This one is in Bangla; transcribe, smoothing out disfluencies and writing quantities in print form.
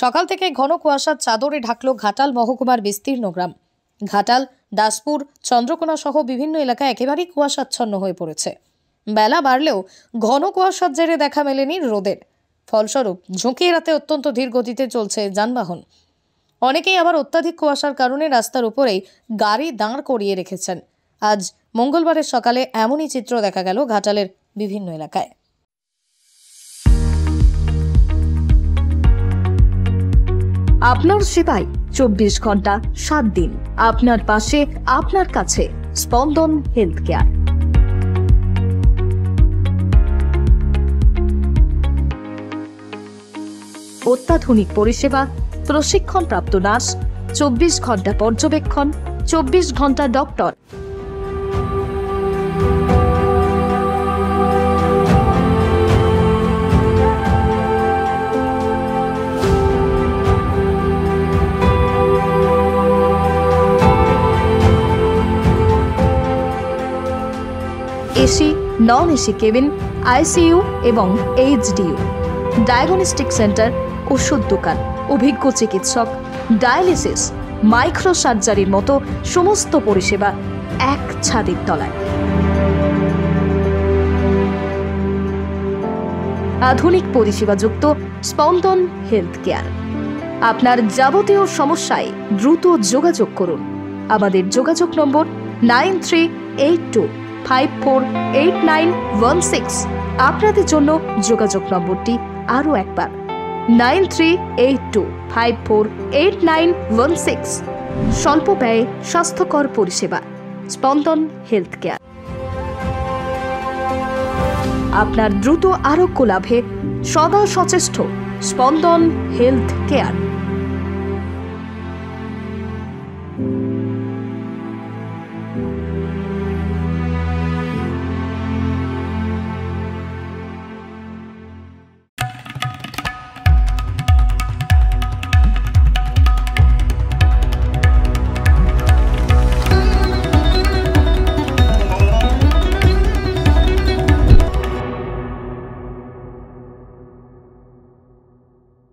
সকাল থেকে ঘন কুয়াশার চাদরে ঢাকলো ঘাটাল মহকুমার বিস্তীর্ণ গ্রাম। ঘাটাল, দাসপুর, চন্দ্রকোনা সহ বিভিন্ন এলাকা একেবারেই কুয়াশাচ্ছন্ন হয়ে পড়েছে। বেলা বাড়লেও ঘন কুয়াশার জেরে দেখা মেলেনি রোদের। ফলস্বরূপ ঝুঁকি এড়াতে অত্যন্ত ধীর গতিতে চলছে যানবাহন। অনেকেই আবার অত্যাধিক কুয়াশার কারণে রাস্তার উপরেই গাড়ি দাঁড় করিয়ে রেখেছেন। আজ মঙ্গলবারের সকালে এমনই চিত্র দেখা গেল ঘাটালের বিভিন্ন এলাকায়। আপনার সেবায় 24 ঘন্টা 7 দিন, আপনার পাশে, আপনার কাছে স্পন্দন হেলথ কেয়ার। অত্যাধুনিক পরিষেবা, প্রশিক্ষণপ্রাপ্ত নার্স, 24 ঘন্টা পর্যবেক্ষণ, 24 ঘন্টা doctor. AC, non AC cabin, ICU এবং এইচডিইউ, ডায়াগনস্টিক সেন্টার, ওষুধ দোকান, অভিজ্ঞ চিকিৎসক, ডায়ালিসিস, মাইক্রো সার্জারির মতো সমস্ত পরিষেবা এক ছাদের তলায়। আধুনিক পরিষেবাযুক্ত স্পন্দন হেলথ কেয়ার। আপনার যাবতীয় সমস্যায় দ্রুত যোগাযোগ করুন। আমাদের যোগাযোগ নম্বর 9382548916। আপনাদের জন্য যোগাযোগ নম্বরটি আরও একবার 9382548916। স্বল্প ব্যয়ে স্বাস্থ্যকর পরিষেবা, স্পন্দন হেলথ কেয়ার। আপনার দ্রুত আরোগ্য লাভে সদা সচেষ্ট স্পন্দন হেলথ কেয়ার।